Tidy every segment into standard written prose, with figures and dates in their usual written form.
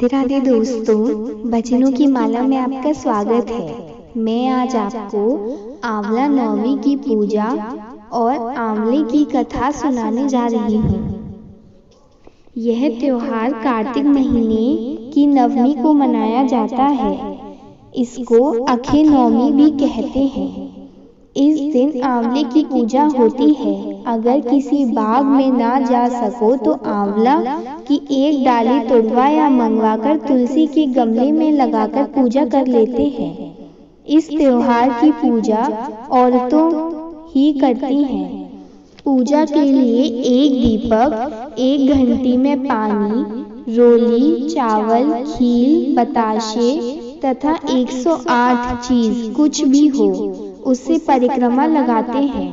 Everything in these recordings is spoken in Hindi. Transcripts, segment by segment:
राधे राधे दोस्तों, भजनों की माला में आपका स्वागत है। मैं आज आपको आंवला नवमी की पूजा और आंवले की कथा सुनाने जा रही हूँ। यह त्योहार कार्तिक महीने की नवमी को मनाया जाता है। इसको अखे नवमी भी कहते हैं। इस दिन आंवले की पूजा होती है। अगर किसी बाग में ना जा सको तो आंवला की एक डाली तोड़वा या मंगवाकर तुलसी के गमले में लगाकर पूजा कर लेते हैं। इस त्योहार की पूजा औरतों ही करती हैं। पूजा के लिए एक दीपक, एक घंटी में पानी, रोली, चावल, खील, बताशे तथा 108 चीज कुछ भी हो उससे परिक्रमा लगाते हैं।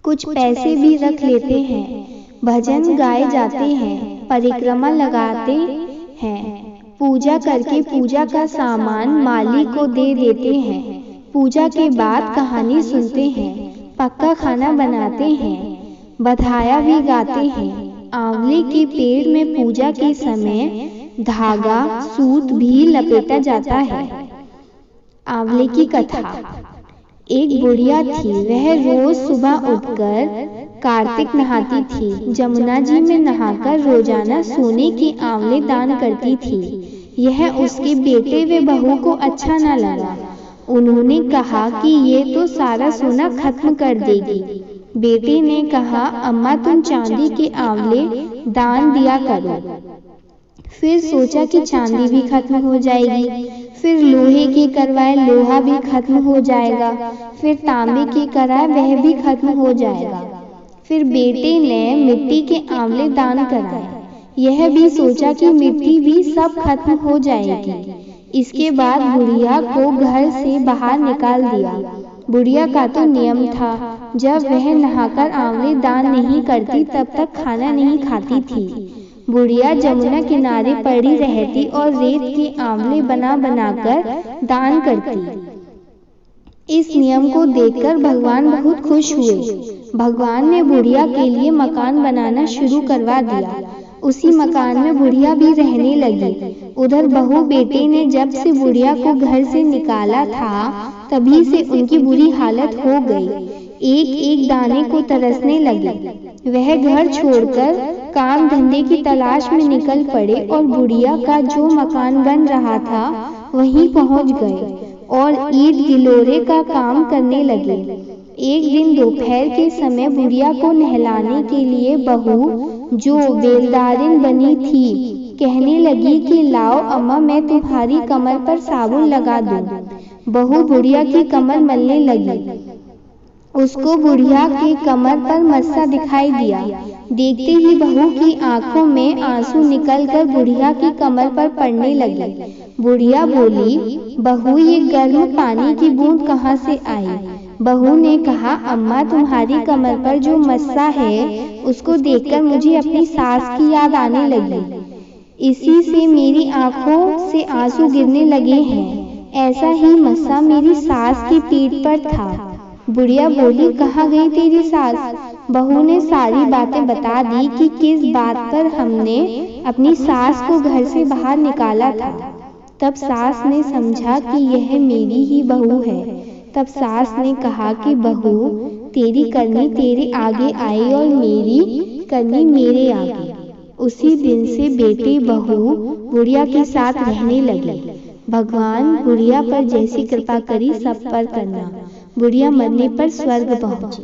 कुछ पैसे भी रख लेते हैं। भजन गाए जाते हैं, परिक्रमा लगाते हैं। पूजा करके पूजा का सामान मालिक को दे देते हैं। पूजा के बाद कहानी सुनते हैं, पक्का खाना बनाते हैं, बधाया भी गाते हैं। आंवले के पेड़ में पूजा के समय धागा, सूत भी लपेटा जाता है। आंवले की कथा। एक बुढ़िया थी। वह रोज सुबह उठकर कार्तिक नहाती थी। जमुना जी में नहाकर रोजाना सोने के आंवले दान करती थी। यह उसके बेटे व बहू को अच्छा न लगा। उन्होंने कहा कि ये तो सारा सोना खत्म कर देगी। बेटे ने कहा, अम्मा तुम चांदी के आंवले दान दिया करो। फिर सोचा कि चांदी भी खत्म हो जाएगी। फिर लोहे के करवाए लोहा भी खत्म हो जाएगा। फिर तांबे के कराए वह भी खत्म हो जाएगा। फिर बेटे ने मिट्टी के आंवले दान कराए। यह भी सोचा कि मिट्टी भी सब खत्म हो जाएगी। इसके बाद बुढ़िया को घर से बाहर निकाल दिया। बुढ़िया का तो नियम था, जब वह नहाकर आंवले दान नहीं करती तब तक खाना नहीं खाती थी। बुढ़िया जमुना किनारे पड़ी रहती और रेत के आंवले बना बनाकर दान करती। इस नियम को देखकर भगवान बहुत खुश हुए। भगवान ने बुढ़िया के लिए मकान बनाना शुरू करवा दिया। उसी मकान में बुढ़िया भी रहने लगी। उधर बहू बेटे ने जब से बुढ़िया को घर से निकाला था तभी से उनकी बुरी हालत हो गई। एक एक दाने को तरसने लगे। वह घर छोड़कर काम धंधे की तलाश में निकल पड़े और बुढ़िया का जो मकान बन रहा था वहीं पहुंच गए और ईंट गिलोरे का काम करने लगे। एक दिन दोपहर के समय बुढ़िया को नहलाने के लिए बहू, जो बेलदारिन बनी थी, कहने लगी कि लाओ अम्मा मैं तुम्हारी कमर पर साबुन लगा दूं। बहू बुढ़िया की कमर मलने लगी। उसको बुढ़िया के कमर पर मस्सा दिखाई दिया। देखते ही बहू की आंखों में आंसू निकलकर बुढ़िया की कमर पर पड़ने लगे। बुढ़िया बोली, बहू ये गर्म पानी की बूंद कहाँ से आई? बहू ने कहा, अम्मा तुम्हारी कमर पर जो मस्सा है उसको देखकर मुझे अपनी सास की याद आने लगी। इसी से मेरी आंखों से आंसू गिरने लगे हैं। ऐसा ही मस्सा मेरी सास की पीठ पर था। बुढ़िया बोली, कहाँ गई तेरी सास? बहू ने सारी बातें बता दी कि किस बात पर हमने अपनी सास को घर से बाहर निकाला था। तब सास ने समझा कि यह मेरी ही बहू है। तब सास ने कहा कि बहू तेरी करनी तेरे आगे आई और मेरी करनी मेरे आगे। उसी दिन से बेटे बहू बुढ़िया के साथ रहने लगे। भगवान बुढ़िया पर जैसी कृपा करी सब पर करना। बुढ़िया मरने पर स्वर्ग पहुंची।